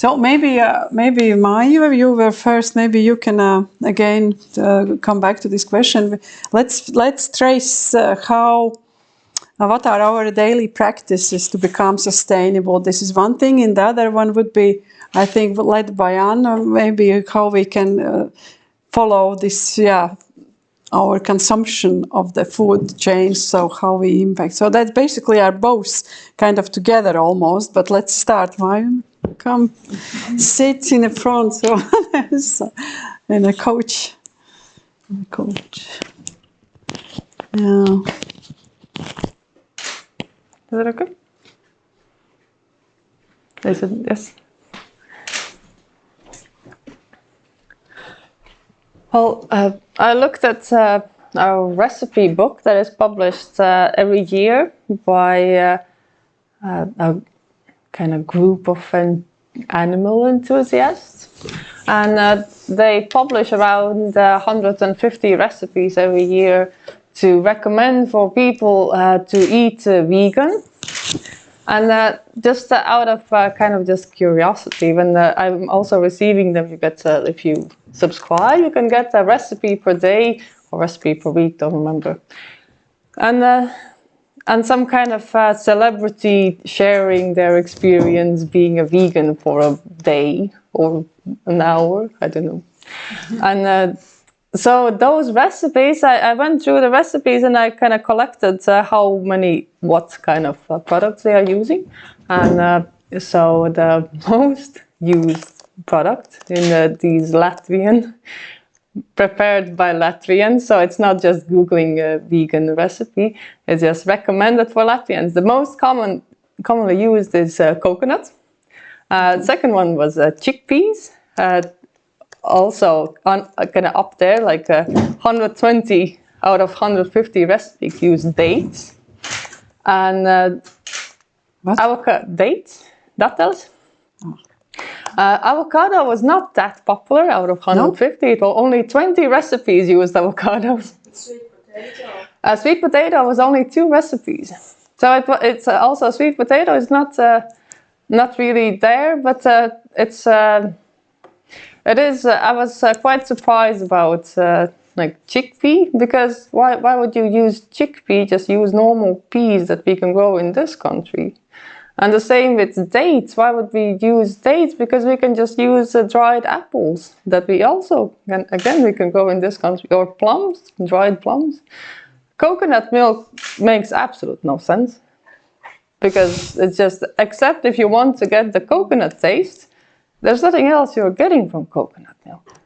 So maybe Maya, you were first. Maybe you can again come back to this question. Let's trace what are our daily practices to become sustainable. This is one thing, and the other one would be, I think, led by Anna. Maybe how we can follow this. Our consumption of the food change, so how we impact. So that basically are both kind of together almost, but let's start. Maya, come sit in the front, so and a coach. Yeah. Is that okay? Is it, yes. Well, I looked at our recipe book that is published every year by a kind of group of animal enthusiasts. And they publish around 150 recipes every year to recommend for people to eat vegan. And just out of kind of just curiosity, when I'm also receiving them, you get, if you subscribe, you can get a recipe per day or recipe per week, don't remember. And some kind of celebrity sharing their experience being a vegan for a day or an hour, I don't know. And so those recipes, I went through the recipes and I kind of collected what kind of products they are using. And so the most used product in these Latvian, prepared by Latvians, so it's not just Googling a vegan recipe, it's just recommended for Latvians. The most commonly used is coconut. Second one was chickpeas. Also kind of up there, like 120 out of 150 recipes use dates. And avocado, dates, datels. Avocado was not that popular out of 150. It was only 20 recipes used avocados. Sweet potato. Sweet potato was only 2 recipes. So it's also sweet potato is not really there, but it is. I was quite surprised about like chickpea, because why would you use chickpea? Just use normal peas that we can grow in this country. And the same with dates. Why would we use dates? Because we can just use dried apples that we also can, again, we can grow in this country, or plums, dried plums. Coconut milk makes absolute no sense, because it's just, except if you want to get the coconut taste, there's nothing else you're getting from coconut milk.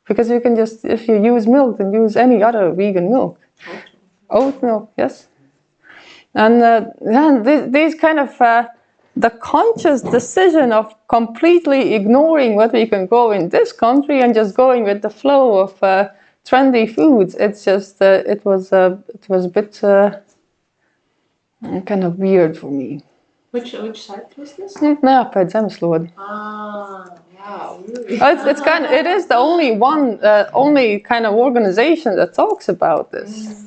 Because you can just, if you use milk, then use any other vegan milk. Oat milk, yes. And these kind of, the conscious decision of completely ignoring what we can grow in this country and just going with the flow of trendy foods, it's just, it was a bit kind of weird for me. Which site was this? No, pēc zemeslode. Wow, really? It is the only kind of organization that talks about this.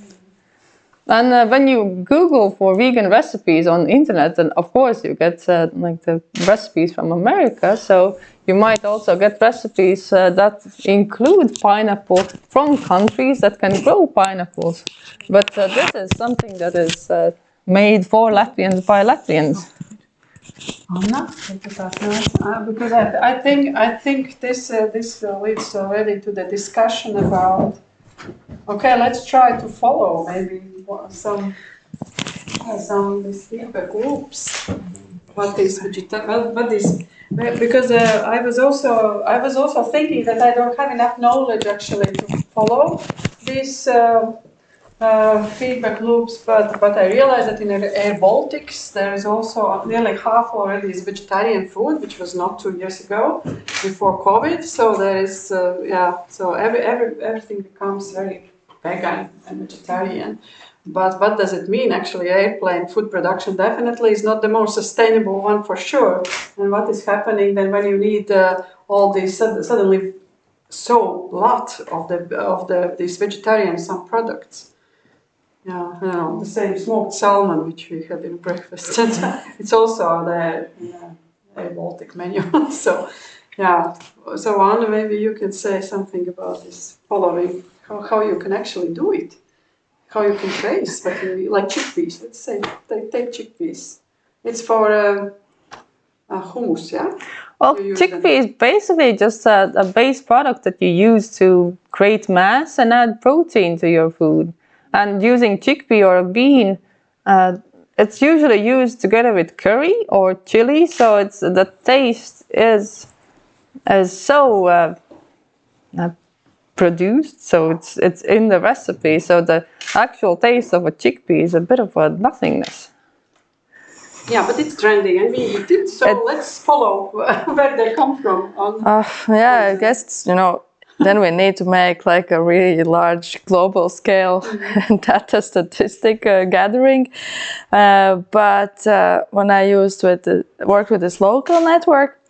And when you Google for vegan recipes on the internet, then of course you get like the recipes from America. So you might also get recipes that include pineapple from countries that can grow pineapples. But this is something that is made for Latvians by Latvians. Anna, because I think this leads already to the discussion about. Okay, let's try to follow maybe some these feedback loops. What is because I was also thinking that I don't have enough knowledge actually to follow these feedback loops, but I realized that in Baltics there is also nearly half already is vegetarian food, which was not 2 years ago, before COVID. So there is so everything becomes very vegan and vegetarian. But what does it mean? Actually, airplane food production definitely is not the most sustainable one for sure. And what is happening then when you need all these suddenly so lot of these vegetarian some products? Yeah, you know, the same smoked salmon which we had in breakfast. It's also there. Yeah. a Baltic menu. So, yeah. So Anna, maybe you can say something about this following, how you can actually do it, how you can trace what you like chickpeas. Let's say take chickpeas. It's for hummus, yeah. Well, You use them. chickpea is basically just a base product that you use to create mass and add protein to your food. And using chickpea or a bean, it's usually used together with curry or chili, so it's the taste is so produced, so it's in the recipe. So the actual taste of a chickpea is a bit of a nothingness. Yeah, but it's trendy and we eat it, so let's follow where they come from. Yeah, I guess, then we need to make like a really large global scale data statistic gathering. But when I worked with this local network,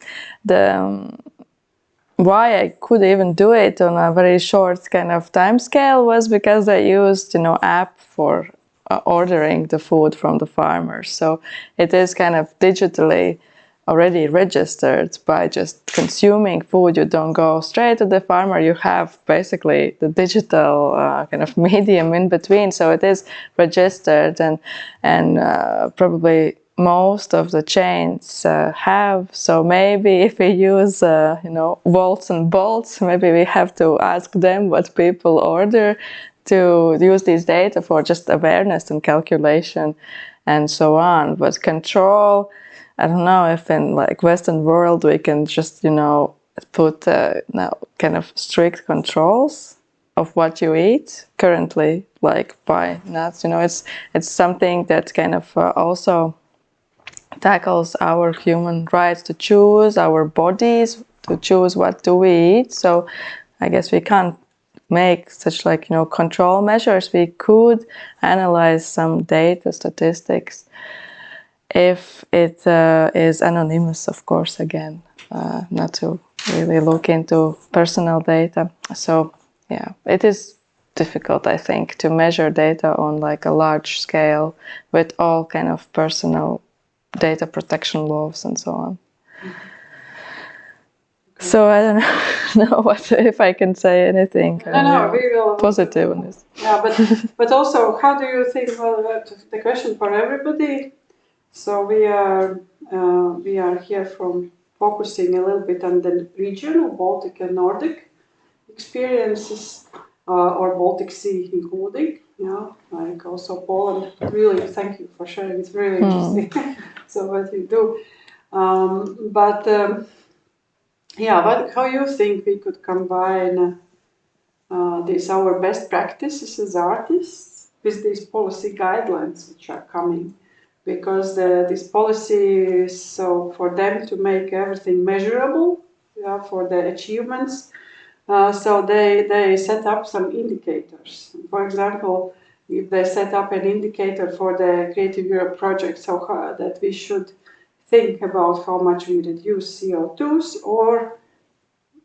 why I could even do it on a very short kind of time scale was because I used, app for ordering the food from the farmers. So it is kind of digitally already registered by just consuming food. You don't go straight to the farmer. You have basically the digital kind of medium in between. So it is registered, and probably most of the chains have. So maybe if we use, volts and bolts, maybe we have to ask them what people order to use these data for just awareness and calculation and so on. But control, I don't know if in like Western world we can just, put kind of strict controls of what you eat currently, like by nuts. It's something that kind of also tackles our human rights to choose our bodies, to choose what do we eat. So I guess we can't make such control measures. We could analyze some data statistics if it is anonymous, of course, again, not to really look into personal data. So yeah, it is difficult, I think, to measure data on like a large scale with all kind of personal data protection laws and so on. So I don't know what if I can say anything We will positive on this. Yeah, but also, how do you think? Well, the question for everybody. So we are here from focusing a little bit on the regional Baltic and Nordic experiences, or Baltic Sea including. Yeah, like also Poland. Really, thank you for sharing. It's really interesting. So what you do, yeah, how you think we could combine these our best practices as artists with these policy guidelines which are coming, because these policies, so for them to make everything measurable, yeah, for the achievements, so they set up some indicators. For example, if they set up an indicator for the Creative Europe project, so that we should think about how much we reduce CO2s or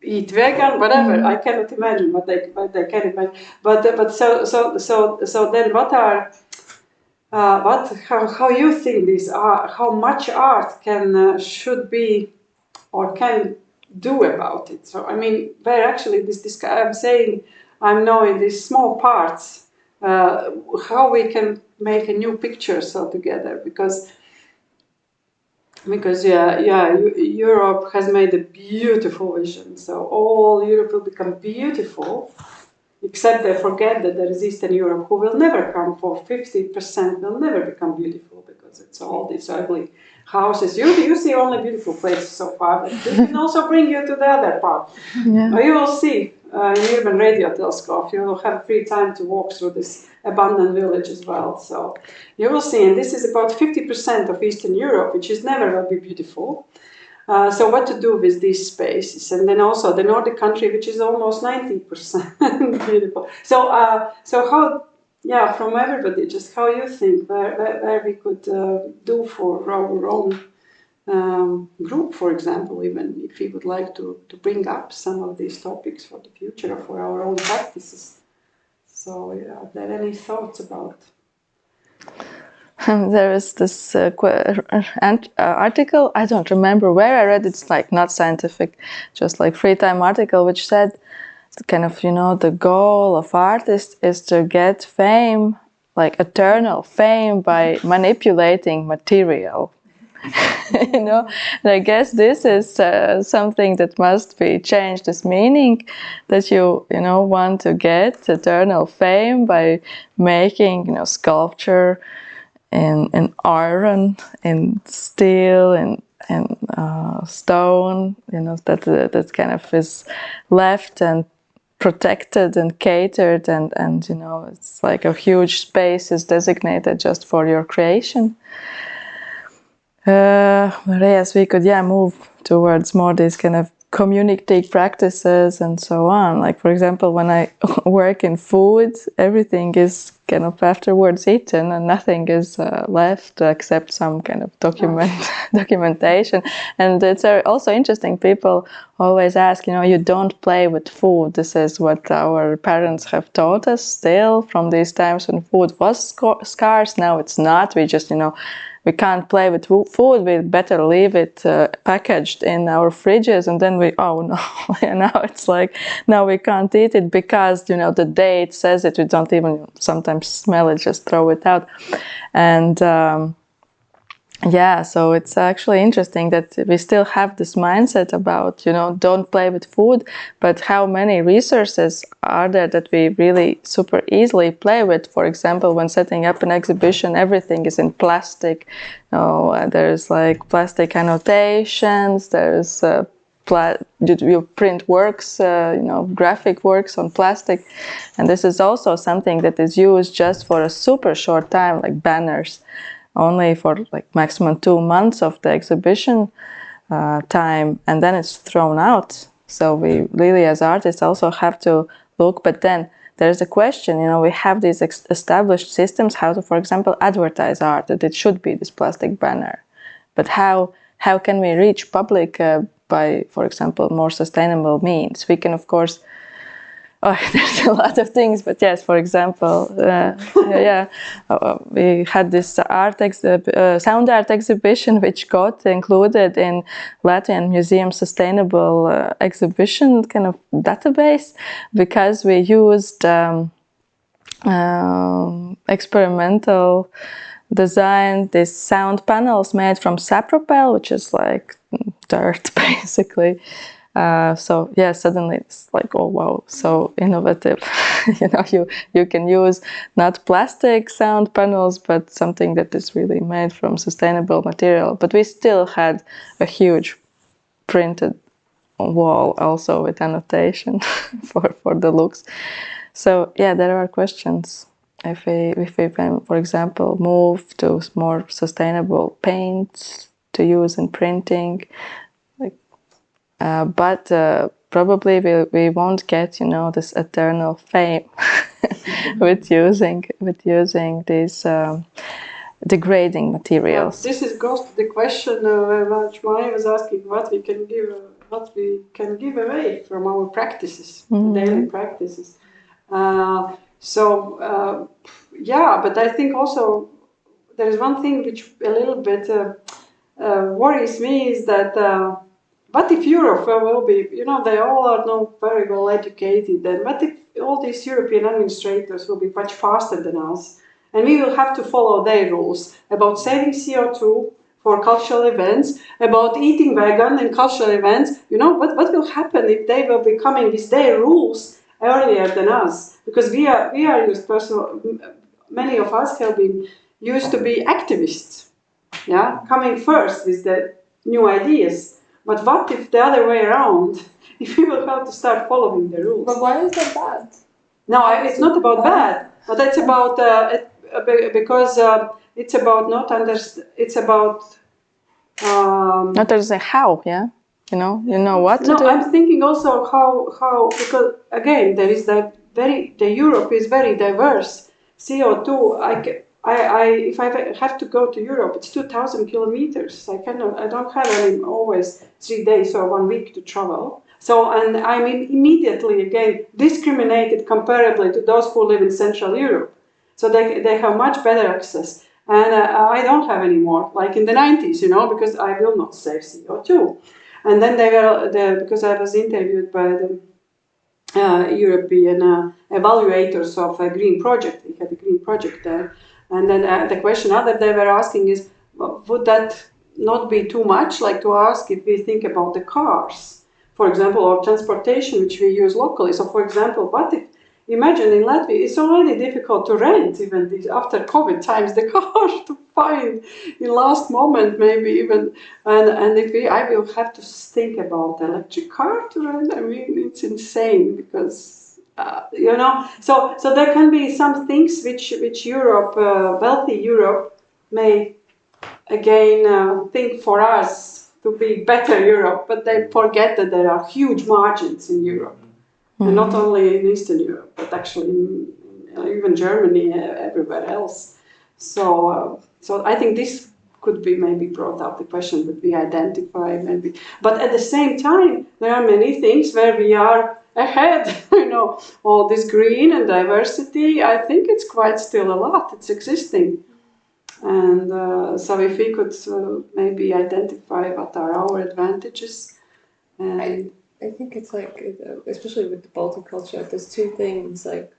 eat vegan, whatever. I cannot imagine what they can imagine. But so then what are how you think these are, how much art can should be or can do about it? So I mean, where actually this I'm saying, I'm knowing these small parts, how we can make a new picture so together, because Europe has made a beautiful vision. So all Europe will become beautiful, except they forget that there is Eastern Europe, who will never come for 50%, will never become beautiful, because it's all these ugly houses. You see only beautiful places so far, but we can also bring you to the other part. Yeah. You will see in Irbene Radio Telescope, you will have free time to walk through this abandoned village as well. So you will see, and this is about 50% of Eastern Europe, which is never will be beautiful. So what to do with these spaces, and then also the Nordic country, which is almost 90% beautiful. So how, yeah, from everybody, just how you think where we could do for our own group, for example, even if we would like to bring up some of these topics for the future or for our own practices. So are there any thoughts about? There is this article, I don't remember where I read, it's like not scientific, just like free time article, which said kind of, the goal of artists is to get fame, like eternal fame, by manipulating material. And I guess this is something that must be changed, this meaning that you want to get eternal fame by making sculpture in iron, in steel, and stone, that kind of is left and protected and catered, and it's like a huge space is designated just for your creation. Yes, we could move towards more these kind of community practices and so on. Like, for example, when I work in food, everything is kind of afterwards eaten and nothing is left except some kind of documentation. And it's also interesting. People always ask, you don't play with food. This is what our parents have taught us still from these times when food was scarce. Now it's not. We just, we can't play with food, we better leave it packaged in our fridges, and then now it's like, now we can't eat it because, the date says it, we don't even sometimes smell it, just throw it out. And so it's actually interesting that we still have this mindset about, don't play with food, but how many resources are there that we really super easily play with? For example, when setting up an exhibition, everything is in plastic. There's like plastic annotations, there's you print works, graphic works on plastic. And this is also something that is used just for a super short time, like banners. Only for like maximum 2 months of the exhibition time, and then it's thrown out. So we really, as artists, also have to look. But then there's a question, we have these established systems how to, for example, advertise art, that it should be this plastic banner. But how can we reach public by, for example, more sustainable means? We can, of course, there's a lot of things, but yes, for example, we had this sound art exhibition which got included in Latvian Museum Sustainable Exhibition kind of database, because we used experimental design, these sound panels made from sapropel, which is like dirt basically. Suddenly it's like, oh wow, so innovative. You can use not plastic sound panels, but something that is really made from sustainable material. But we still had a huge printed wall also with annotation for the looks. So there are questions. If we can, for example, move to more sustainable paints to use in printing, but probably we won't get this eternal fame with using these degrading materials. This goes to the question which Maya was asking: what we can give away from our practices, daily practices. But I think also there is one thing which a little bit worries me, is that. What if Europe will be, they all are not very well educated, and what if all these European administrators will be much faster than us, and we will have to follow their rules about saving CO2 for cultural events, about eating vegan in cultural events? What will happen if they will be coming with their rules earlier than us? Because we are used many of us have been used to be activists, coming first with the new ideas. But what if the other way around? If we will have to start following the rules? But why is that bad? No, it's not about bad, but it's about because it's about not understand. It's about not understand how. You know what to do. No, I'm thinking also how because again there is the Europe is very diverse. CO2. If I have to go to Europe, it's 2,000 kilometers. I don't have always 3 days or 1 week to travel. So, and I'm immediately again discriminated comparably to those who live in Central Europe. So they have much better access. And I don't have any more, like in the 90s, because I will not save CO2. And then because I was interviewed by the European evaluators of a green project. We had a green project there. And then the question that they were asking is, would that not be too much, like to ask if we think about the cars, for example, or transportation, which we use locally. So, for example, what if, imagine in Latvia, it's already difficult to rent, even after COVID times, the car to find in last moment, maybe even, and if I will have to think about electric car to rent. I mean, it's insane because So there can be some things which Europe, wealthy Europe, may again think for us to be better Europe, but they forget that there are huge margins in Europe. And not only in Eastern Europe, but actually even Germany, everywhere else. So I think this could be maybe brought up, the question that we identify maybe. But at the same time, there are many things where we are ahead, all this green and diversity. I think it's quite still a lot, it's existing. And so if we could maybe identify what are our advantages. I think it's like, especially with the Baltic culture, there's two things. Like,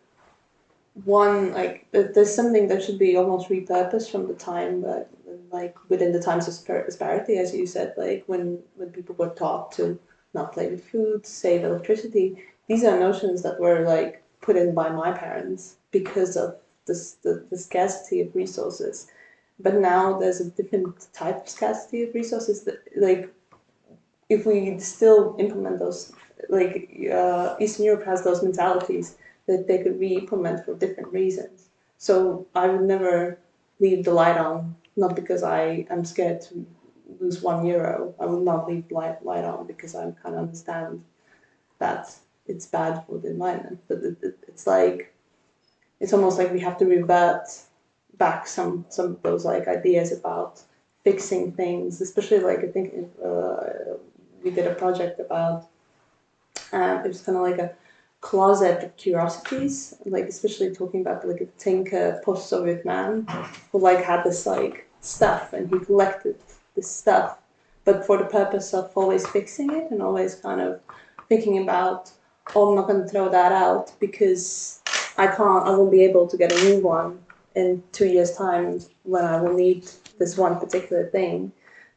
one, like there's something that should be almost repurposed from the time that, like within the times of disparity, as you said, like when people were taught to not play with food, save electricity. These are notions that were like put in by my parents because of the scarcity of resources. But now there's a different type of scarcity of resources that, like, if we still implement those, like Eastern Europe has those mentalities that they could re-implement for different reasons. So I would never leave the light on, not because I am scared to lose €1. I would not leave the light on because I kind of understand that it's bad for the environment. But it's like, it's almost like we have to revert back some of those like ideas about fixing things, especially like I think we did a project about it was kind of like a closet of curiosities, like especially talking about like a tinker post-Soviet man who like had this like stuff and he collected this stuff, but for the purpose of always fixing it and always kind of thinking about, oh, I'm not going to throw that out because I won't be able to get a new one in 2 years' time when I will need this one particular thing.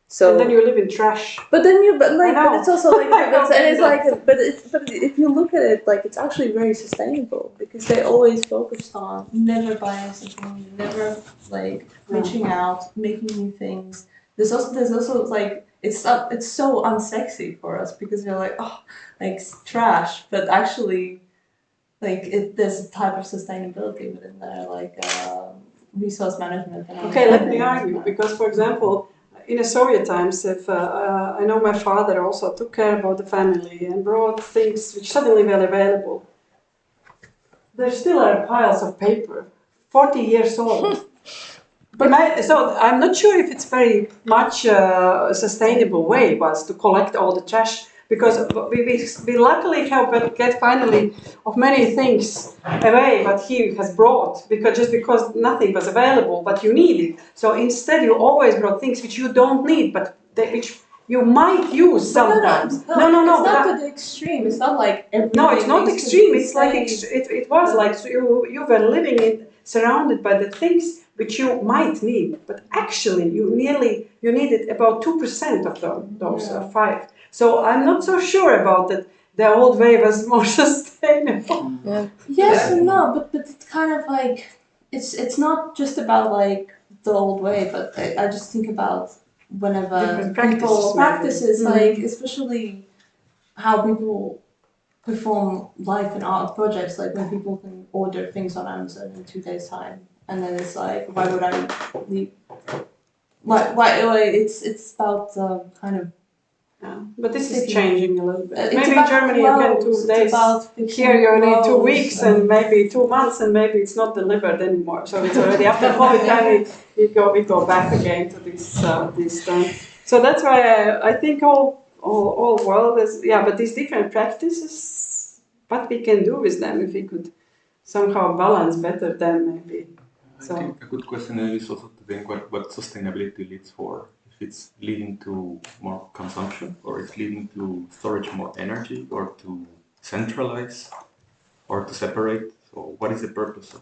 So and then you live in trash. But it's also like, but if you look at it, like it's actually very sustainable because they always focused on never buying something, never like reaching out, making new things. There's also like it's so unsexy for us because we're like, oh, like trash, but actually, like there's a type of sustainability within there, like resource management. Okay, let me argue because, for example, in the Soviet times, if I know my father also took care about the family and brought things which suddenly were available. There still are piles of paper, 40 years old. So I'm not sure if it's very much a sustainable way was to collect all the trash, because we luckily get finally of many things away what he has brought, because nothing was available, but you need it. So instead you always brought things which you don't need, but which you might use sometimes. No, it's not to the extreme. It's not like everything. No, it's not extreme. It's like it was like so you were living surrounded by the things which you might need, but actually you needed about 2% of those 5. So I'm not so sure about that. The old way was more sustainable. Yeah. Yes and no, but it's kind of like it's not just about like the old way, but I just think about whenever people practices like especially how people perform life and art projects, like when people can order things on Amazon in 2 days' time, and then it's like, why would I leave? Why? It's about kind of. Yeah, but this is changing a little bit. Maybe in Germany you get 2 days. Here you need 2 weeks and maybe 2 months, and maybe it's not delivered anymore. So it's already after COVID time we go back again to this time. So that's why I think all world is but these different practices, what we can do with them if we could somehow balance better, then maybe I think a good question is also to think what sustainability leads for. If it's leading to more consumption, or it's leading to storage more energy, or to centralize, or to separate. So what is the purpose of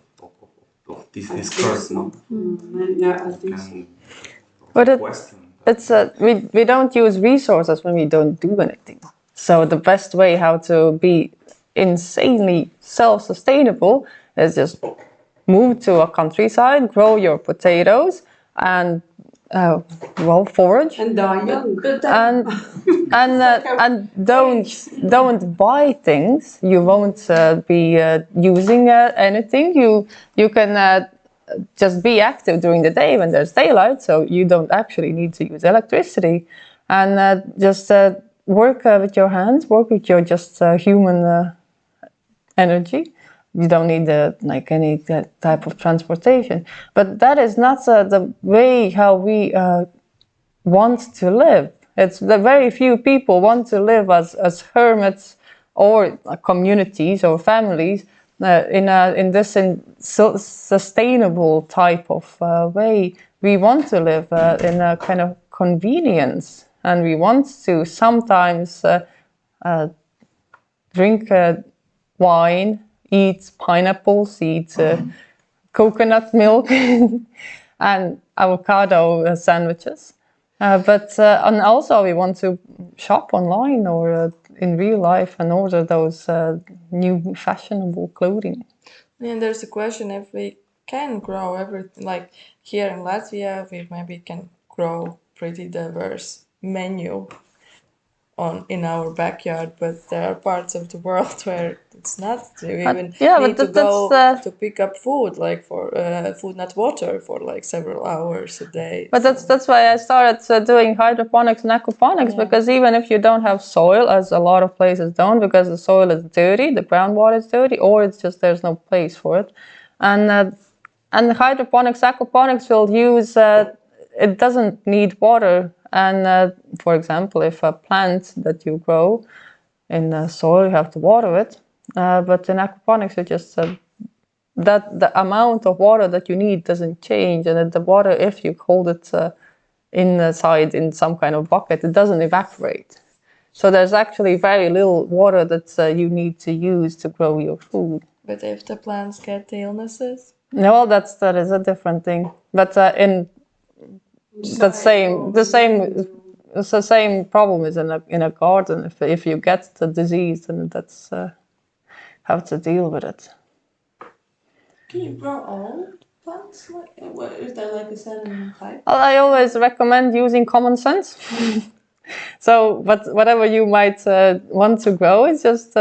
this discourse? No? Yeah, I think so. But Question. it's we don't use resources when we don't do anything. So the best way how to be insanely self-sustainable is just move to a countryside, grow your potatoes, and forage, And die young. and don't buy things. You won't be using anything. You can just be active during the day when there's daylight, so you don't actually need to use electricity, and just work with your hands, work with your just human energy. You don't need like any type of transportation. But that is not the way how we want to live. It's the very few people want to live as hermits or communities or families in this sustainable type of way. We want to live in a kind of convenience, and we want to sometimes drink wine, eat pineapples, eat coconut milk and avocado sandwiches. And also we want to shop online or in real life and order those new fashionable clothing. And there's a question if we can grow everything, like here in Latvia, we maybe can grow pretty diverse menu in our backyard, but there are parts of the world where it's not. You even need to go to pick up food, like for food, not water, for like several hours a day. But that's why I started doing hydroponics and aquaponics, because even if you don't have soil, as a lot of places don't, because the soil is dirty, the groundwater is dirty, or it's just there's no place for it, and hydroponics, aquaponics will use. It doesn't need water. And for example, if a plant that you grow in soil, you have to water it. But in aquaponics, you just that the amount of water that you need doesn't change, and that the water, if you hold it inside in some kind of bucket, it doesn't evaporate. So there's actually very little water that you need to use to grow your food. But if the plants get illnesses? No, well, that is a different thing. But in the same problem is in a garden. If you get the disease, then that's have to deal with it. Can you grow all plants? Is there like a certain type? Well, I always recommend using common sense. So, but whatever you might want to grow, is just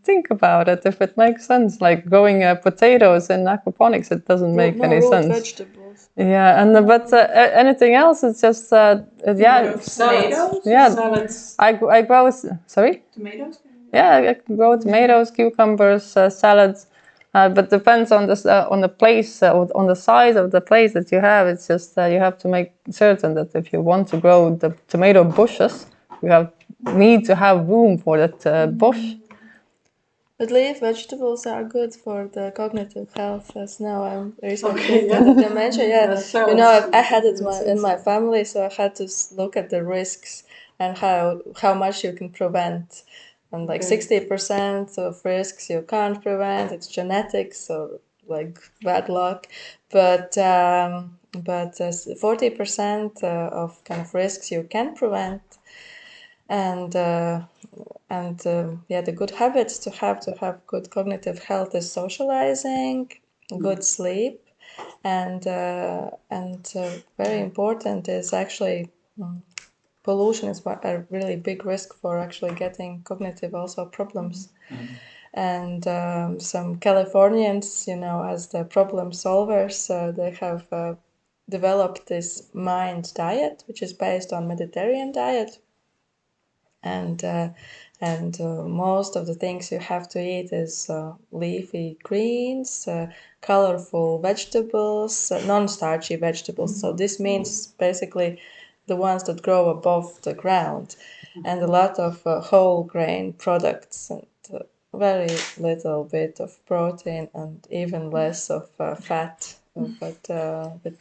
think about it if it makes sense. Like growing potatoes in aquaponics, it doesn't make any sense. Vegetables. Yeah, and but anything else, it's just Tomatoes? Yeah, salads. I grow. Sorry. Tomatoes? Yeah, I can grow tomatoes, cucumbers, salads. But depends on the place, on the size of the place that you have. It's just you have to make certain that if you want to grow the tomato bushes, you need to have room for that bush. But leaf vegetables are good for the cognitive health, as now I'm researching dementia. Yeah, I had it in my family, so I had to look at the risks and how much you can prevent. And like 60% of risks you can't prevent. It's genetics or like bad luck. But 40% of kind of risks you can prevent. And the good habits to have good cognitive health is socializing, good sleep, and very important is actually pollution is a really big risk for actually getting cognitive also problems. And some Californians, as the problem solvers, they have developed this mind diet, which is based on Mediterranean diet. And most of the things you have to eat is leafy greens, colorful vegetables, non-starchy vegetables. So this means basically the ones that grow above the ground, and a lot of whole grain products, and very little bit of protein, and even less of fat But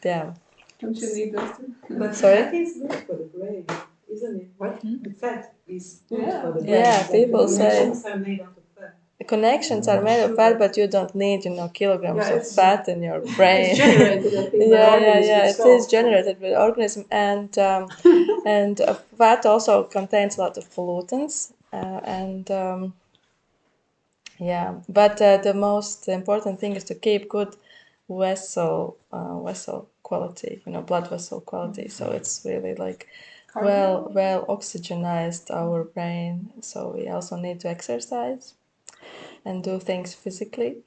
yeah. Don't you need those two? But Sorry? fat is good for the brain, isn't it? What? The fat is good for the brain. Yeah, Like people the say- connections are made out of fat. The connections are made of fat, but you don't need, kilograms of fat in your brain. It's generated, I think, by Yeah. organism It itself. is generated by the organism, and fat also contains a lot of pollutants, But the most important thing is to keep good vessel quality, blood vessel quality. So it's really like well oxygenized our brain. So we also need to exercise and do things physically.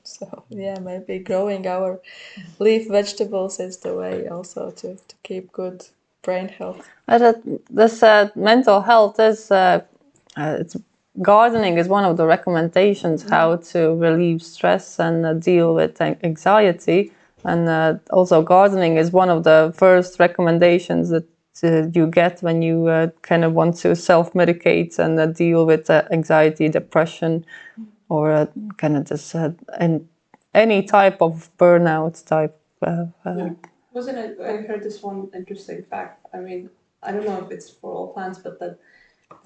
So yeah, maybe growing our leaf vegetables is the way also to keep good brain health. This mental health is it's gardening is one of the recommendations how to relieve stress and deal with anxiety, and also gardening is one of the first recommendations that you get when you kind of want to self-medicate and deal with anxiety, depression, or kind of just any type of burnout type. Wasn't it? I heard this one interesting fact. I mean, I don't know if it's for all plants, but that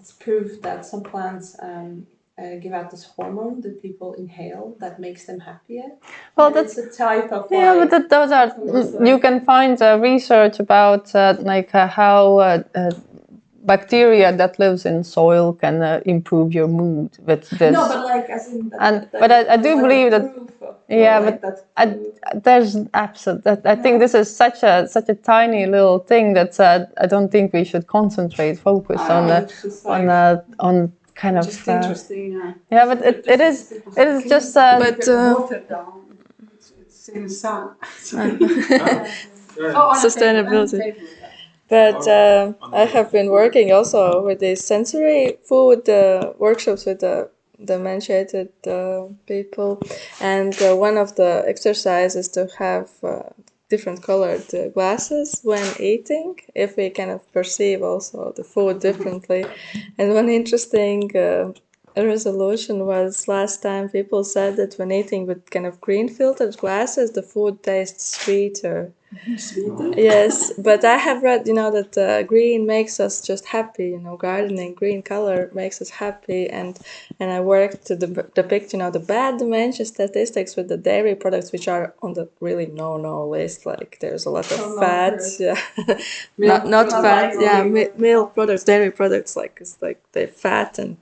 it's proof that some plants give out this hormone that people inhale that makes them happier. Well, And that's it's a type of but those are you can find research about how bacteria that lives in soil can improve your mood with this. No, but like as in. But I do believe that. There's absolute. I think this is such a tiny little thing that I don't think we should focus on kind of. Just interesting. Yeah, but it is just. Watered down. It's in the sun. Sustainability. But I have been working also with these sensory food workshops with the emancipated people, and one of the exercises is to have different colored glasses when eating, if we kind of perceive also the food differently. And one interesting resolution was last time people said that when eating with kind of green filtered glasses, the food tastes sweeter. Yes, but I have read, that green makes us just happy. Gardening, green color makes us happy, and I worked to depict, the bad dementia statistics with the dairy products, which are on the really no list. Like there's a lot of fats, not fat, milk products, dairy products, like it's like they're fat and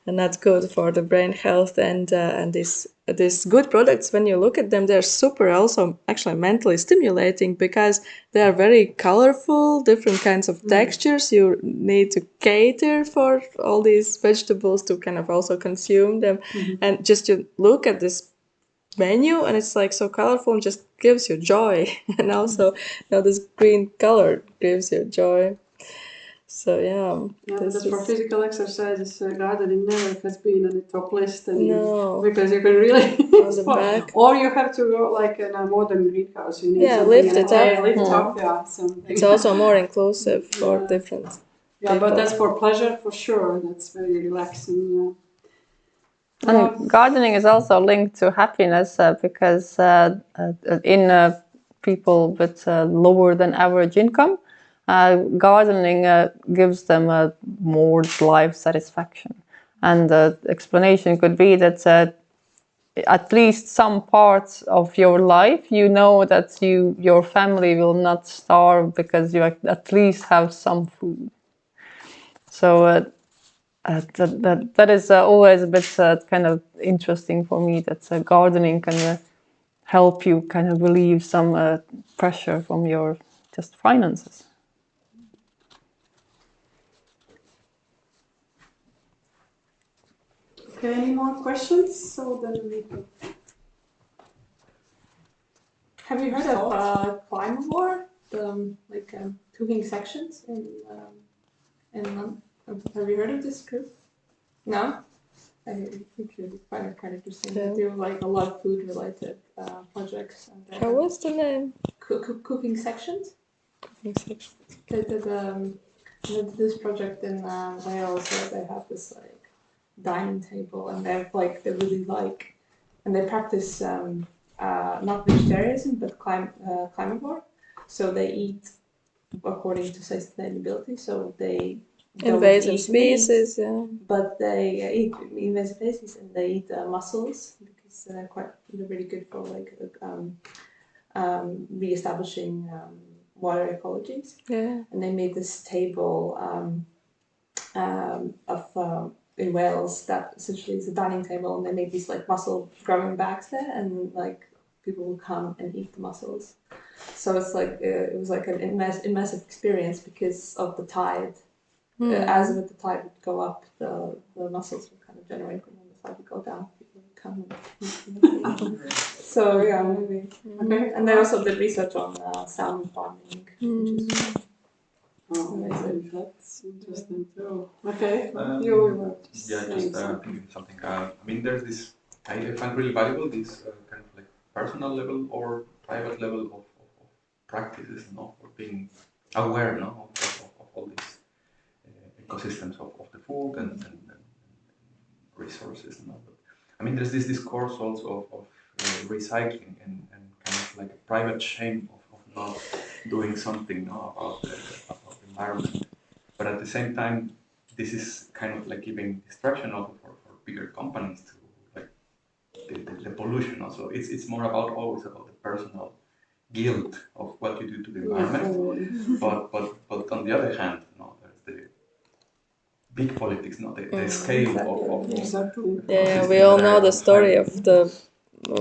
not good for the brain health, and these good products, when you look at them, they're super also actually mentally stimulating because they are very colorful, different kinds of textures. You need to cater for all these vegetables to kind of also consume them, and just you look at this menu and it's like so colorful and just gives you joy. And also this green color gives you joy. So but for physical exercises, gardening never has been on the top list No. because you can really On the back. or you have to go like in a modern greenhouse. You need lift it up. Lift up, something. It's also more inclusive for different. Yeah, but that's for pleasure for sure. That's very relaxing. And gardening is also linked to happiness because in people with lower than average income, gardening gives them more life satisfaction. And the explanation could be that at least some parts of your life, you know that your family will not starve because you at least have some food. So that is always a bit kind of interesting for me, that gardening can help you kind of relieve some pressure from your just finances. Okay, any more questions? So then we can... Have you heard of Climbore? Cooking sections in London? Have you heard of this group? No? I think you'd find it kind of interesting. They do like a lot of food related projects. And How was the name? Cooking sections? Cooking sections. They did this project in Wales where they have this like dining table and they really like, and they practice not vegetarianism, but carnivore. So they eat according to sustainability. So they don't Invasive eat species, meat, yeah. but they eat invasive species and they eat mussels because they're really good for like re-establishing water ecologies. Yeah. And they made this table of in Wales that essentially is a dining table, and they made these like mussel growing bags there, and like people would come and eat the mussels. So it's like it was like an immersive experience because of the tide. As the tide would go up, the mussels would kind of generate, and when the tide would go down, people would come and eat. So yeah, maybe. Okay. And they also did research on salmon farming, which is amazing. That's interesting too. Okay, Yeah, were just saying thinking something. I mean, there's this. I find really valuable this kind of like personal level or private level of practices, no, or being aware, no, of all these ecosystems of the food and resources, no. But I mean, there's this discourse also of recycling and kind of like a private shame of not doing something, no, about the environment. But at the same time, this is kind of like giving distraction also for bigger companies to like the pollution also. It's more about always about the personal guilt of what you do to the environment. But on the other hand, no, there's the big politics, not the scale of exactly. Yeah, we all know the story of the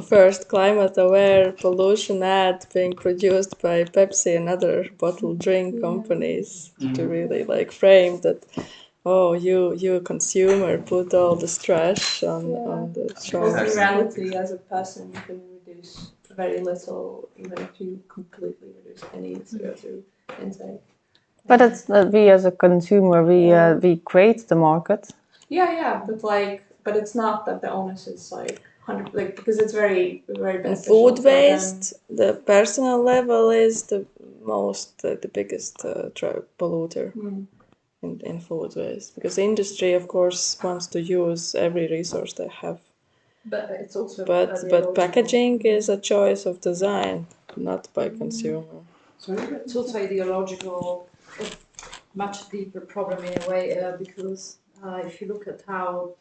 first climate-aware pollution ad being produced by Pepsi and other bottled drink companies to really like frame that, oh, you consumer put all this trash on the Because shelf. in reality, as a person, you can reduce very little, even if you completely reduce any CO2 intake. But it's that we as a consumer, we create the market. Yeah, but it's not that the onus is like 100, like because it's very And beneficial food for them. waste, the personal level is the most, the biggest polluter in food waste. Because industry, of course, wants to use every resource they have. But it's also But packaging is a choice of design, not by consumer. sorry, it's also ideological, a much deeper problem in a way, because if you look at how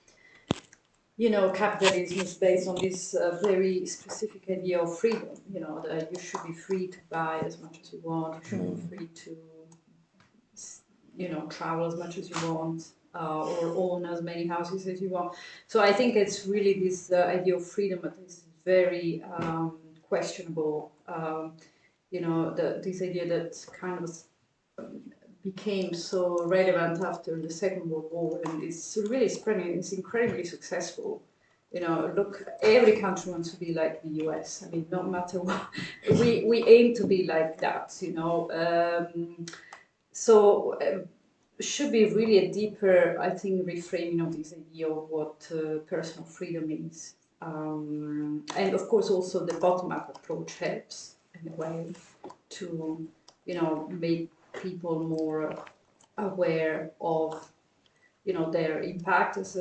capitalism is based on this very specific idea of freedom. That you should be free to buy as much as you want. You should be free to, travel as much as you want, or own as many houses as you want. So I think it's really this idea of freedom that is very questionable. This idea that kind of became so relevant after the Second World War, and it's really spreading. It's incredibly successful. Look, every country wants to be like the US. I mean, no matter what, we aim to be like that. Should be really a deeper, I think, reframing of this idea of what personal freedom is, and of course also the bottom-up approach helps in a way to, make people more aware of, their impact as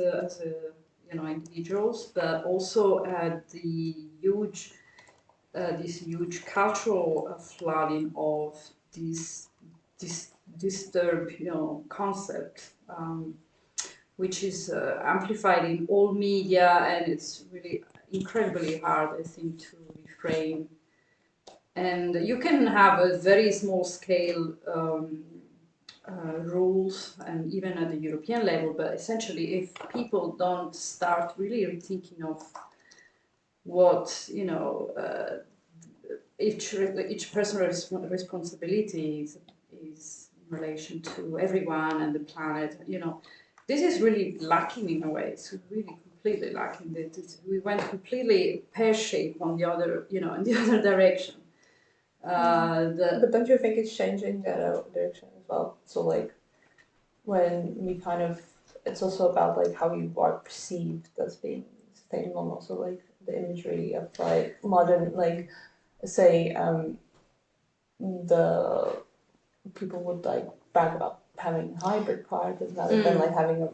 individuals, but also the huge, this huge cultural flooding of this disturbed, concept, which is amplified in all media, and it's really incredibly hard, I think, to reframe. And you can have a very small scale rules, and even at the European level, but essentially if people don't start really rethinking of what, each person's responsibility is in relation to everyone and the planet, this is really lacking in a way. It's really completely lacking. We went completely pear-shaped on the other, in the other direction. But don't you think it's changing that direction as well? So like when we kind of, it's also about like how you are perceived as being sustainable, and also like the imagery of like modern, like say the people would like brag about having a hybrid car rather than like having a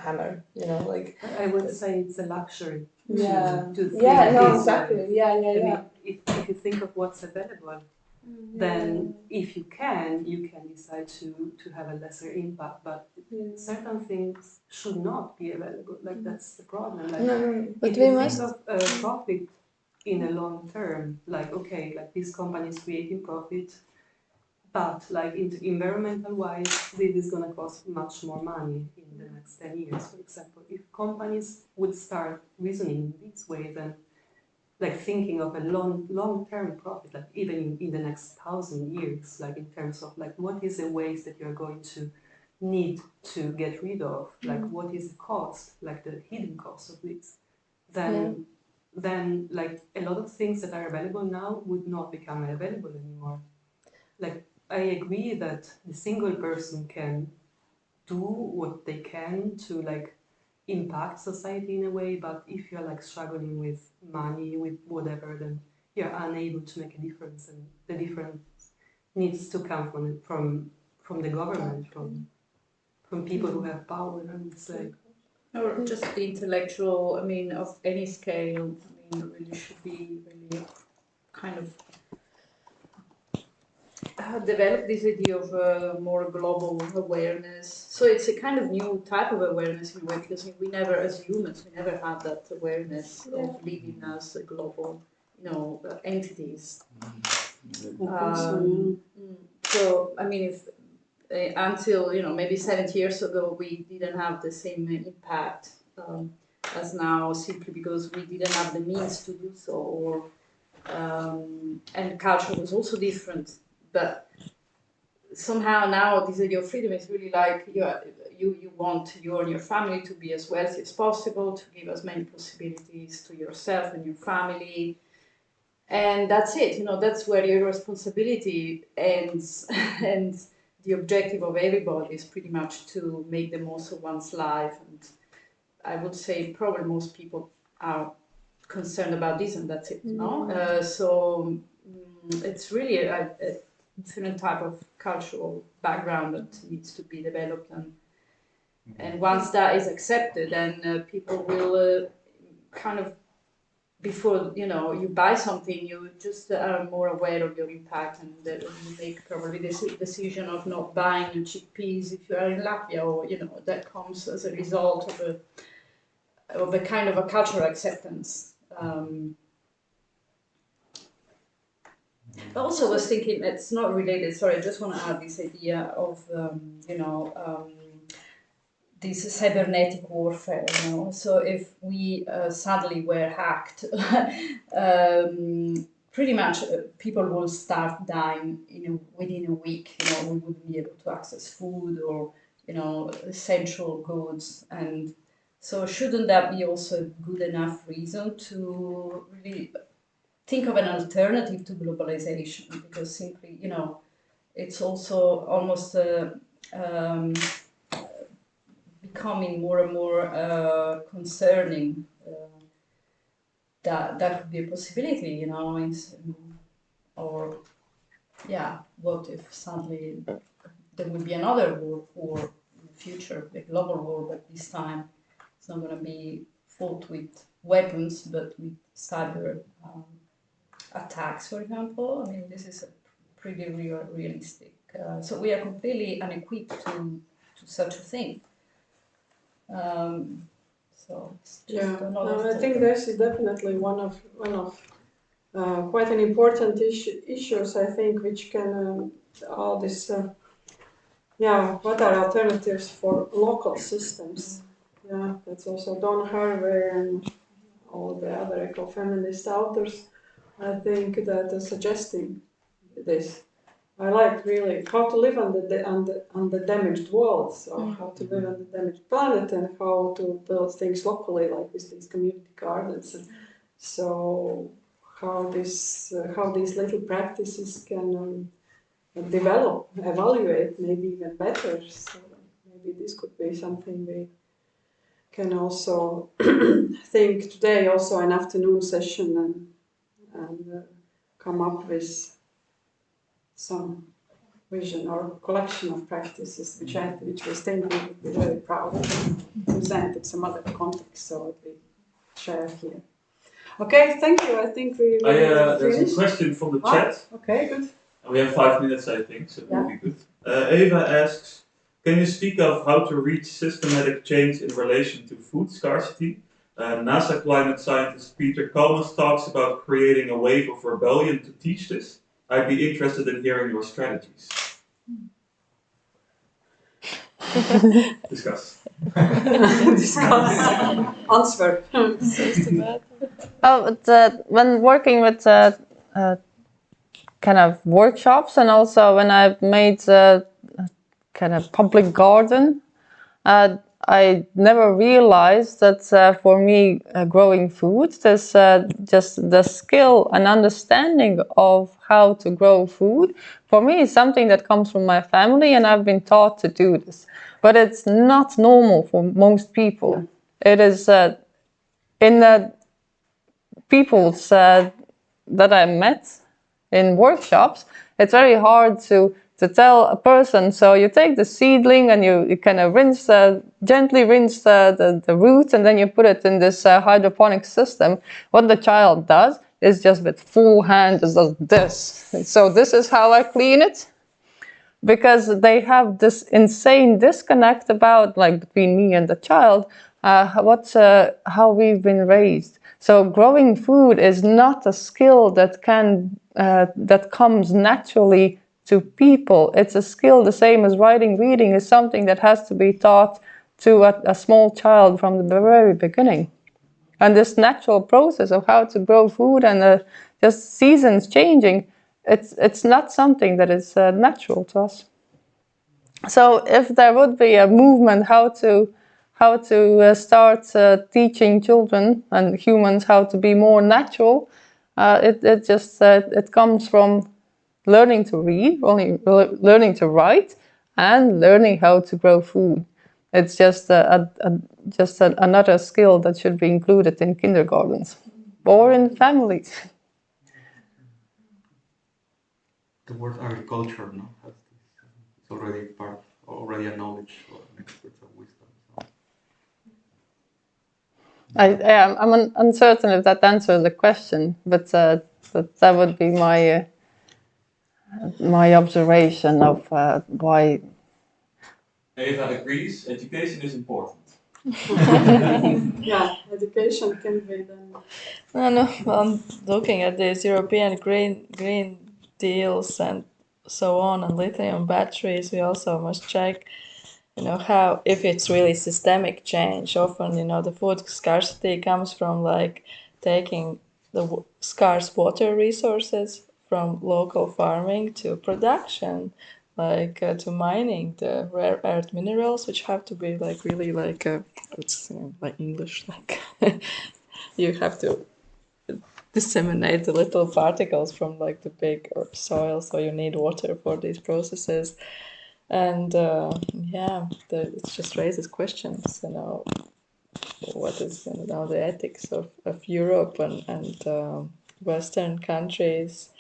hammer, you know, like. I would say it's a luxury. Yeah. To think Yeah, no, this exactly. way. Yeah. I mean, if you think of what's available, then if you can decide to have a lesser impact, but certain things should not be available. Like that's the problem. Like But if we you must. think of profit in a long term, like okay, like this company is creating profit, but like environmental wise, this is gonna cost much more money in the next 10 years, for example. If companies would start reasoning in this way, then like thinking of a long-term profit, like even in the next 1,000 years, like in terms of like what is the waste that you're going to need to get rid of, like what is the cost, like the hidden cost of this, then like a lot of things that are available now would not become available anymore. Like I agree that the single person can do what they can to like impact society in a way, but if you're like struggling with money, with whatever, then you're unable to make a difference, and the difference needs to come from the government, from people who have power, I would say. Or just the intellectual, I mean, of any scale, I mean, really should be really kind of develop this idea of more global awareness. So it's a kind of new type of awareness in a way, because we never, as humans, we never had that awareness of living as a global, you know, entities. So I mean, if until maybe 70 years ago, we didn't have the same impact as now, simply because we didn't have the means to do so, or and culture was also different. But somehow now this idea of freedom is really like you want you and your family to be as wealthy as possible, to give as many possibilities to yourself and your family, and that's it. That's where your responsibility ends, and the objective of everybody is pretty much to make the most of one's life. And I would say probably most people are concerned about this, and that's it. No, so it's really a different type of cultural background that needs to be developed, and once that is accepted, then people will kind of, before you buy something, you just are more aware of your impact, and you make probably this decision of not buying chickpeas if you are in Latvia, or that comes as a result of a kind of a cultural acceptance. Also, I was thinking, it's not related. Sorry, I just want to add this idea of this cybernetic warfare. So if we suddenly were hacked, pretty much people will start dying within a week. We wouldn't be able to access food or essential goods, and so shouldn't that be also a good enough reason to really think of an alternative to globalization? Because simply, it's also almost becoming more and more concerning that could be a possibility, or what if suddenly there will be another war in the future, a global war, but this time it's not going to be fought with weapons, but with cyber attacks, for example. I mean, this is a pretty realistic. So we are completely unequipped to such a thing. So it's just I think this is definitely one of quite an important issues. I think which can all this. What are alternatives for local systems? Yeah, that's also Don Harvey and all the other eco-feminist authors. I think that suggesting this. I like really how to live on the damaged world, so how to live on the damaged planet, and how to build things locally, like with these community gardens. So how these little practices can develop, evaluate, maybe even better. So maybe this could be something we can also think today, also an afternoon session, and come up with some vision or collection of practices which we think we would be very proud of. present in some other context, so we share here. Okay, thank you. I think we there's finished. a question from the chat. Okay, good. We have 5 minutes, I think, so it will be good. Eva asks, can you speak of how to reach systematic change in relation to food scarcity? NASA climate scientist Peter Kalmus talks about creating a wave of rebellion to teach this. I'd be interested in hearing your strategies. Discuss. Discuss. Answer. When working with kind of workshops, and also when I've made a kind of public garden, I never realized that for me growing food, there's just the skill and understanding of how to grow food. For me, is something that comes from my family, and I've been taught to do this. But it's not normal for most people. It is in the people's that I met in workshops, it's very hard to tell a person. So you take the seedling and you kind of gently rinse the root, and then you put it in this hydroponic system. What the child does is just with full hand does this. And so this is how I clean it, because they have this insane disconnect about, like, between me and the child, how we've been raised. So growing food is not a skill that comes naturally to people. It's a skill the same as writing, reading is something that has to be taught to a small child from the very beginning. And this natural process of how to grow food and just seasons changing, it's not something that is natural to us. So if there would be a movement how to start teaching children and humans how to be more natural, it comes from learning to read, learning to write, and learning how to grow food. It's just another skill that should be included in kindergartens or in families. The word agriculture, no, it's already a knowledge or an expert of wisdom. So. I'm uncertain if that answers the question, but that would be my observation of why. Eva agrees, education is important. Yeah, education can be done. No, well, looking at these European green deals and so on, and lithium batteries, we also must check, how, if it's really systemic change. Often, the food scarcity comes from like taking the scarce water resources from local farming to production, like to mining the rare earth minerals, which have to be like really like what's like English, like you have to disseminate the little particles from like the big soil, so you need water for these processes. And it just raises questions, what is the ethics of Europe and Western countries,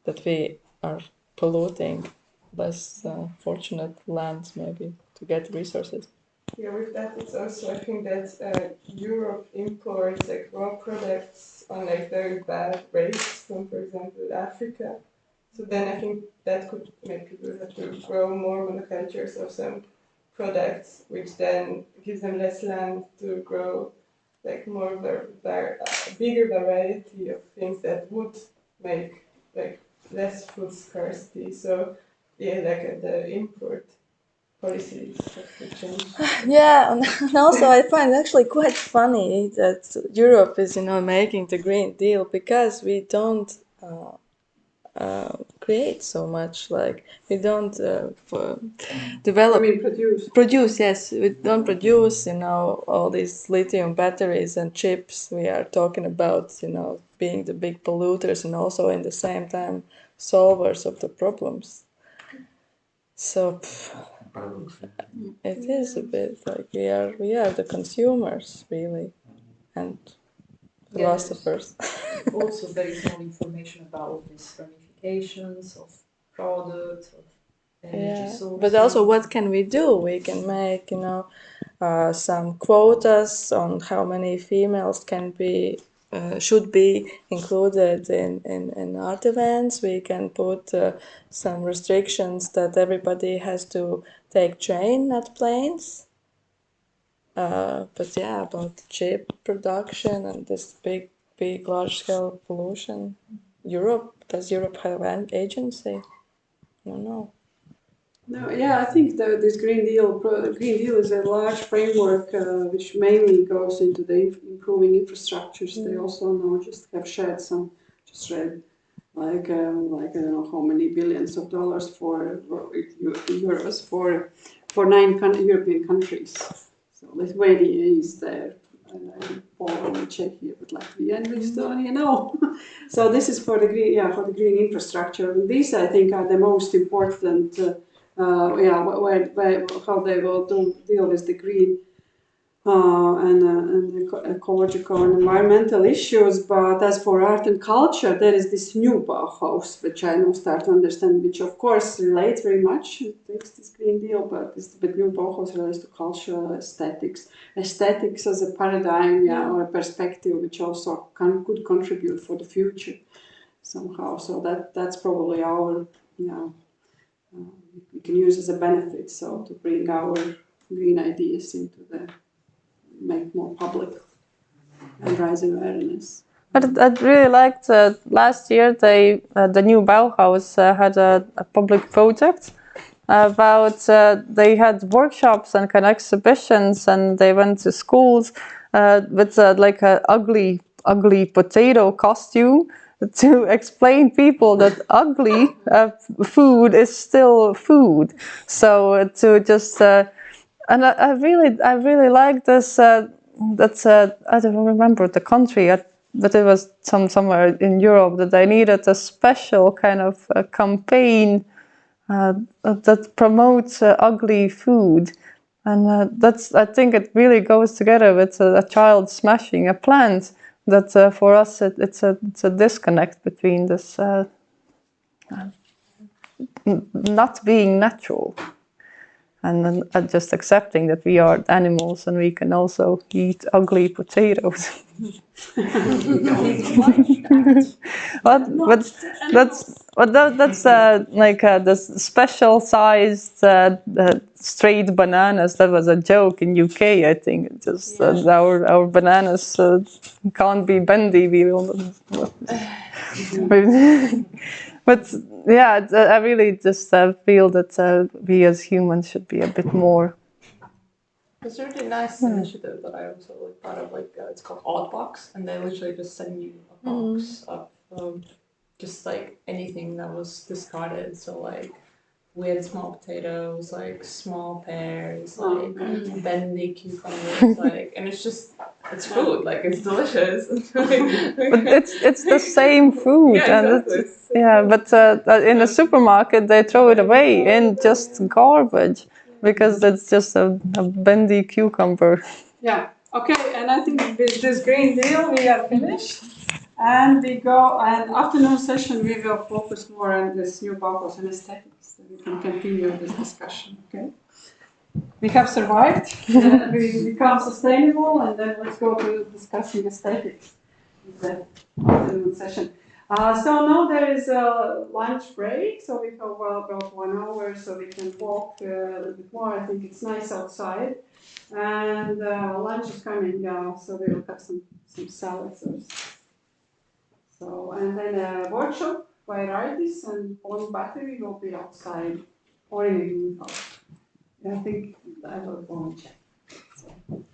that we are polluting less fortunate lands maybe to get resources. Yeah, with that, it's also, I think that Europe imports like raw products on like very bad rates from, for example, Africa. So then I think that could make people have to grow more monocultures of some products, which then gives them less land to grow like more bigger variety of things that would make like less food scarcity. So yeah, like the import policies have to change. Yeah, and also I find it actually quite funny that Europe is, making the Green Deal, because we don't create so much. Like we don't develop. Produce. Yes, we don't produce. All these lithium batteries and chips. We are talking about, being the big polluters and also in the same time solvers of the problems. So. It is a bit like we are the consumers, really, and philosophers. Also, there is no information about these ramifications of products, of energy sources. But also, what can we do? We can make, some quotas on how many females can be should be included in art events. We can put some restrictions that everybody has to take train, not planes. But yeah, about chip production and this big, large-scale pollution. Does Europe have an agency? I don't know. No, yeah, I think this Green Deal is a large framework which mainly goes into the improving infrastructures. They also now just have shared some, just read like I don't know how many billions of dollars for euros for 9 European countries. So Lithuania is there, Poland, Czechia, but Latvia and Estonia, no. So this is for the green infrastructure. And these I think are the most important. How they will deal with the green and ecological and environmental issues. But as for art and culture, there is this new Bauhaus, which I now start to understand, which of course relates very much to this Green Deal, but the new Bauhaus relates to cultural aesthetics as a paradigm or a perspective, which also could contribute for the future somehow. So that's probably our, we can use as a benefit, so to bring our green ideas into make more public and raise awareness. But I really liked last year the new Bauhaus had a public project about they had workshops and kind of exhibitions, and they went to schools with like a ugly potato costume to explain people that ugly food is still food. So to just and I really like this. I don't remember the country, but it was somewhere in Europe that they needed a special kind of campaign that promotes ugly food, and I think it really goes together with a child smashing a plant. That for us it's a disconnect between this not being natural and just accepting that we are animals and we can also eat ugly potatoes. but that's like this special sized straight bananas. That was a joke in UK, I think. Just our bananas can't be bendy. We will. But yeah, I really just feel that we as humans should be a bit more. There's a really nice initiative that I also like part of, like it's called Odd Box, and they literally just send you a box of just like anything that was discarded. So like weird small potatoes, like small pears, like bendy cucumbers, like, and it's food, like it's delicious. But it's the same food, exactly. But in a supermarket they throw it away in just garbage because it's just a bendy cucumber. Yeah. Okay. And I think with this Green Deal we are finished. And we go, and afternoon session, we will focus more on this new Bauhaus and aesthetics. So we can continue this discussion, okay? We have survived, we become sustainable, and then let's go to discussing aesthetics in the afternoon session. So now there is a lunch break, so we have about 1 hour, so we can walk a little bit more. I think it's nice outside. And lunch is coming, so we will have some salads or so, and then a workshop by Ridis and on battery will be outside or in the greenhouse. I think I will go and check. So,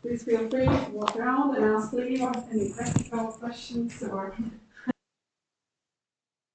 please feel free to walk around and ask Leva any practical questions or